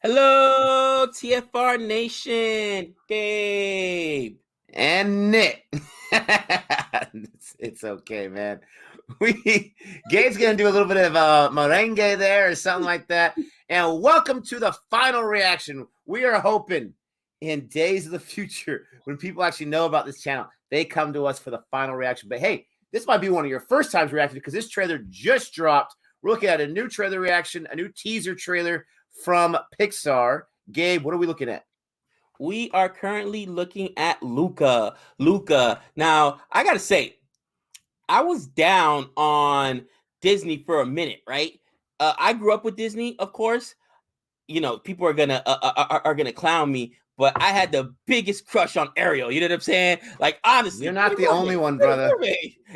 Hello, TFR Nation, Gabe and Nick. it's okay, man. Gabe's gonna do a little bit of merengue there or something like that. And welcome to the final reaction. We are hoping in days of the future, when people actually know about this channel, they come to us for the final reaction. But hey, this might be one of your first times reacting because this trailer just dropped. We're looking at a new trailer reaction, a new teaser trailer from Pixar. Gabe, what are we looking at? We are currently looking at Luca. Now, I gotta say, I was down on Disney for a minute, right? I grew up with Disney, of course. You know, people are gonna clown me, but I had the biggest crush on Ariel. You know what I'm saying? Like, honestly, you're not the only one, brother.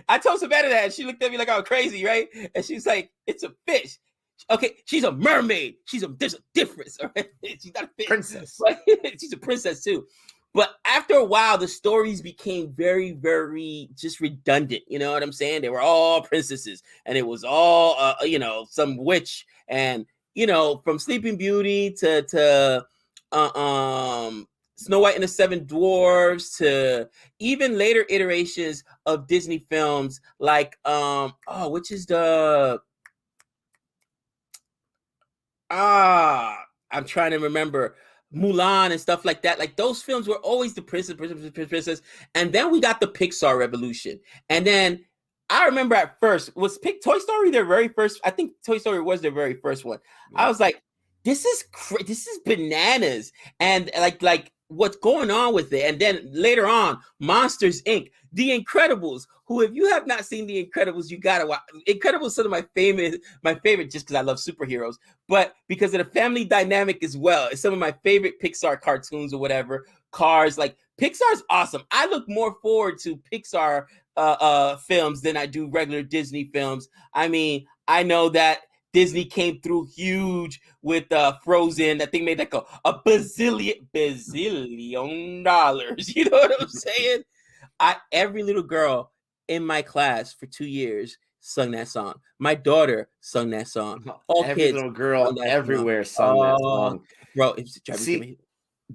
I told Savannah that, and she looked at me like I was crazy, right? And she's like, "It's a fish." Okay, she's a mermaid. There's a difference, right? She's not a fish. Princess. She's a princess too. But after a while, the stories became very, very just redundant. You know what I'm saying? They were all princesses, and it was all, some witch, and from Sleeping Beauty to Snow White and the Seven Dwarfs to even later iterations of Disney films, like which is the I'm trying to remember. Mulan and stuff like that. Like, those films were always the princess. And then we got the Pixar revolution. And then I remember at first, was Toy Story their very first? I think Toy Story was their very first one. Yeah. I was like, this is bananas. And like what's going on with it? And then later on, Monsters Inc., The Incredibles, who, if you have not seen The Incredibles, you gotta watch. Incredibles, some of my favorite just because I love superheroes, but because of the family dynamic as well. It's some of my favorite Pixar cartoons or whatever. Cars, like, Pixar's awesome. I look more forward to Pixar films than I do regular Disney films. I mean, I know that Disney came through huge with Frozen. I think made like a bazillion dollars. You know what I'm saying? Every little girl in my class for 2 years sung that song. My daughter sung that song. All every kids little girl everywhere sung that song. Bro, it was driving.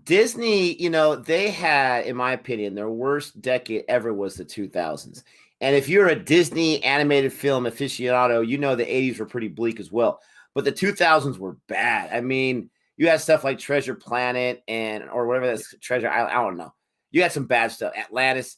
Disney, they had, in my opinion, their worst decade ever was the 2000s. And if you're a Disney animated film aficionado, you know the 80s were pretty bleak as well. But the 2000s were bad. I mean, you had stuff like Treasure Planet or whatever that's Treasure Island. I don't know. You had some bad stuff. Atlantis,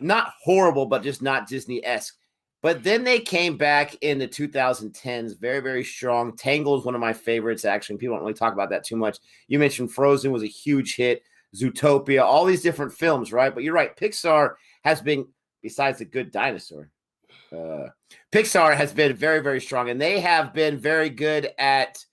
not horrible, but just not Disney-esque. But then they came back in the 2010s, very, very strong. Tangled is one of my favorites, actually. People don't really talk about that too much. You mentioned Frozen was a huge hit. Zootopia, all these different films, right? But you're right. Pixar has been, besides The Good Dinosaur, Pixar has been very, very strong. And they have been very good at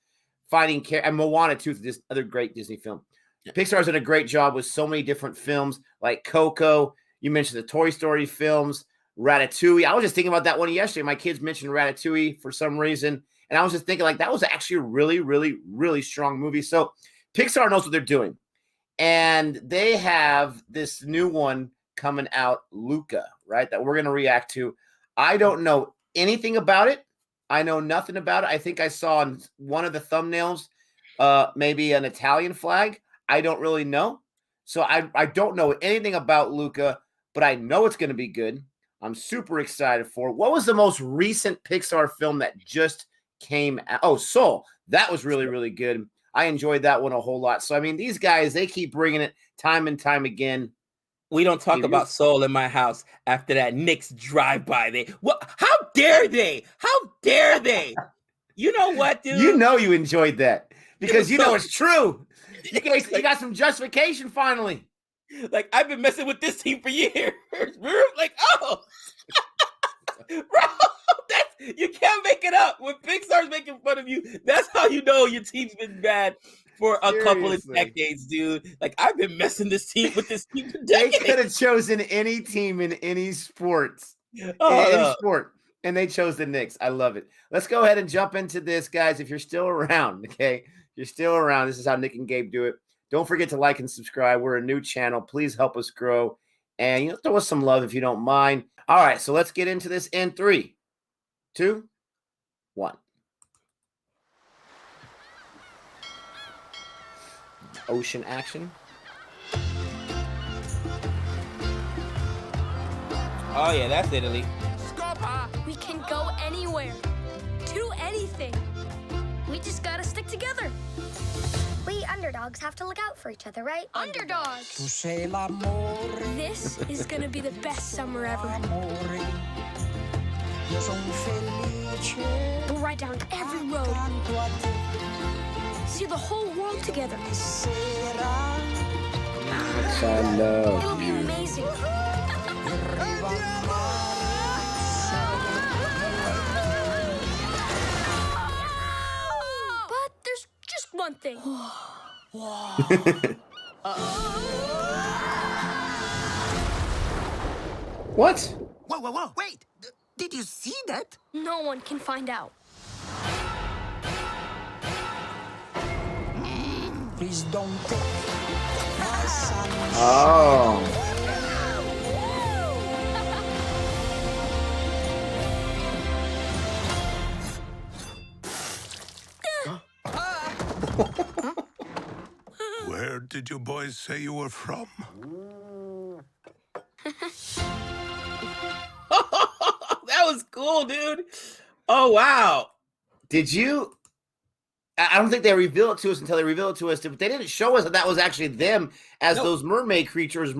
finding care. And Moana, too, is this other great Disney film. Yeah. Pixar's done a great job with so many different films, like Coco. You mentioned the Toy Story films. Ratatouille. I was just thinking about that one yesterday. My kids mentioned Ratatouille for some reason. And I was just thinking, like, that was actually a really, really, really strong movie. So Pixar knows what they're doing. And they have this new one coming out, Luca, right, that we're going to react to. I don't know anything about it. I know nothing about it. I think I saw on one of the thumbnails maybe an Italian flag. I don't really know. So I don't know anything about Luca, but I know it's going to be good. I'm super excited for it. What was the most recent Pixar film that just came out? Oh, Soul. That was really, really good. I enjoyed that one a whole lot. So, I mean, these guys, they keep bringing it time and time again. We don't talk about Soul in my house after that Nick's drive-by. How dare they? How dare they? You know what, dude? You know you enjoyed that because you know it's true. You got some justification finally. Like, I've been messing with this team for years. Like, oh, bro, you can't make it up. When Pixar's making fun of you, that's how you know your team's been bad for a couple of decades, dude. Like, I've been messing with this team for decades. They could have chosen any team in any sports, any sport, and they chose the Knicks. I love it. Let's go ahead and jump into this, guys. If you're still around, okay? If you're still around, this is how Nick and Gabe do it. Don't forget to like and subscribe. We're a new channel. Please help us grow. And throw us some love if you don't mind. All right, so let's get into this in 3, 2, 1. ocean action. Oh yeah, that's Italy. We can go anywhere, do anything. We just gotta stick together. We underdogs have to look out for each other, right? Underdogs. This is gonna be the best summer ever. We'll ride down every road. See the whole world together. I love It'll be you. amazing. But there's just one thing. What? Whoa, wait! Did you see that? No one can find out. Please don't take my son. Oh. Where did you boys say you were from? That was cool, dude. Oh wow. Did you? I don't think they reveal it to us until they reveal it to us. But they didn't show us that was actually them as those mermaid creatures,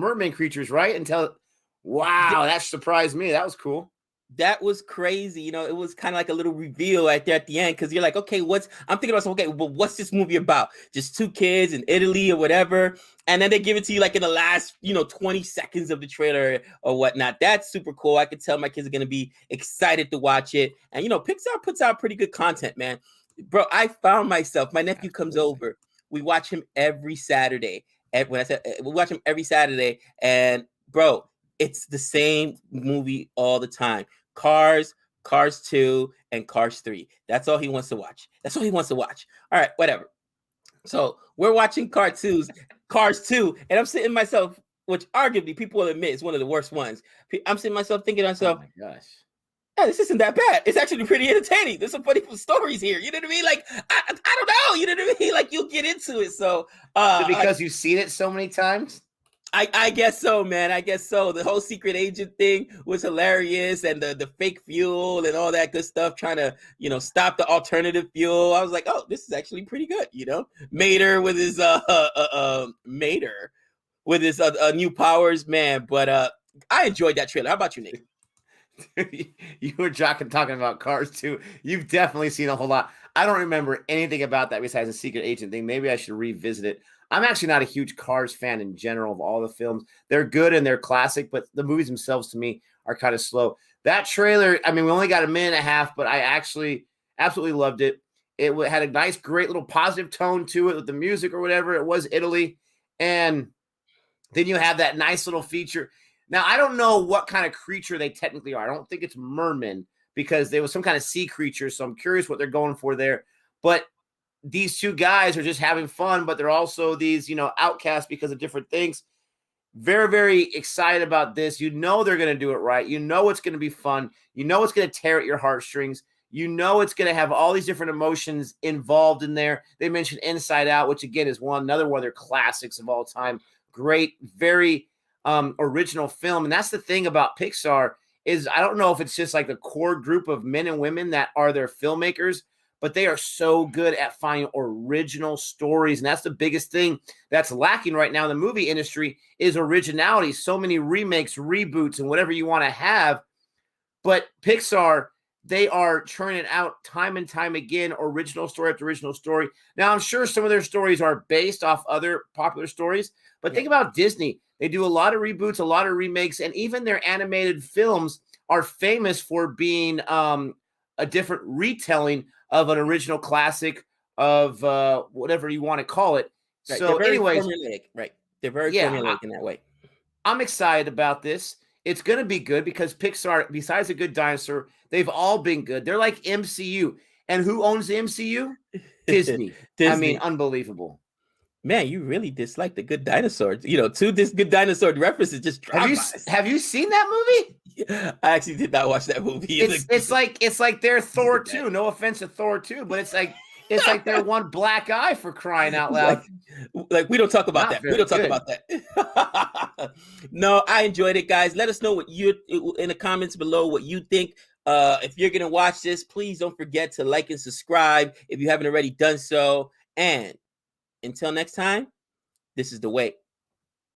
right? Until, wow, that surprised me. That was cool. That was crazy. You know, it was kind of like a little reveal right there at the end because you're like, okay, I'm thinking about, okay, well, what's this movie about? Just two kids in Italy or whatever. And then they give it to you like in the last, 20 seconds of the trailer or whatnot. That's super cool. I could tell my kids are going to be excited to watch it. And, Pixar puts out pretty good content, man. Bro, I found myself, my nephew comes over. We watch him every Saturday. We watch him every Saturday. And, bro, it's the same movie all the time. Cars 2, and Cars 3. That's all he wants to watch. All right, whatever. So we're watching Cars 2, and I'm sitting myself, which arguably people will admit is one of the worst ones. I'm sitting myself thinking to myself, oh my gosh. Hey, this isn't that bad. It's actually pretty entertaining. There's some funny stories here. You know what I mean? Like, I don't know. You know what I mean? Like, you'll get into it. So, because you've seen it so many times? I guess so, man. I guess so. The whole secret agent thing was hilarious, and the fake fuel and all that good stuff, trying to, stop the alternative fuel. I was like, oh, this is actually pretty good, Mater with his new powers, man. But I enjoyed that trailer. How about you, Nick? You were talking about Cars 2. You've definitely seen a whole lot. I don't remember anything about that besides the secret agent thing. Maybe I should revisit it. I'm actually not a huge Cars fan in general of all the films. They're good and they're classic, but the movies themselves to me are kind of slow. That trailer, I mean, we only got a minute and a half, but I actually absolutely loved it. It had a nice, great little positive tone to it with the music or whatever. It was Italy. And then you have that nice little feature. Now, I don't know what kind of creature they technically are. I don't think it's mermen because they was some kind of sea creature. So I'm curious what they're going for there. But these two guys are just having fun, but they're also these, outcasts because of different things. Very, very excited about this. They're going to do it right. It's going to be fun. It's going to tear at your heartstrings. It's going to have all these different emotions involved in there. They mentioned Inside Out, which again is another one of their classics of all time. Great, very original film. And that's the thing about Pixar is I don't know if it's just like the core group of men and women that are their filmmakers, but they are so good at finding original stories. And that's the biggest thing that's lacking right now in the movie industry is originality. So many remakes, reboots, and whatever you want to have. But Pixar, they are churning out time and time again, original story after original story. Now, I'm sure some of their stories are based off other popular stories, but think about Disney. They do a lot of reboots, a lot of remakes, and even their animated films are famous for being a different retelling of an original classic of whatever you want to call it. Right. So anyways, right. They're very formulaic in that way. I'm excited about this. It's going to be good because Pixar, besides A Good Dinosaur, they've all been good. They're like MCU. And who owns the MCU? Disney. I mean, unbelievable. Man, you really dislike The Good Dinosaur. This Good Dinosaur references just have you seen that movie? I actually did not watch that movie. It's like their Thor 2. No offense to Thor 2, but it's like It's like their one black eye for crying out loud. Like we don't talk about Not that. We don't talk very about that. No, I enjoyed it, guys. Let us know what you in the comments below what you think. If you're gonna watch this, please don't forget to like and subscribe if you haven't already done so. And until next time, this is the way.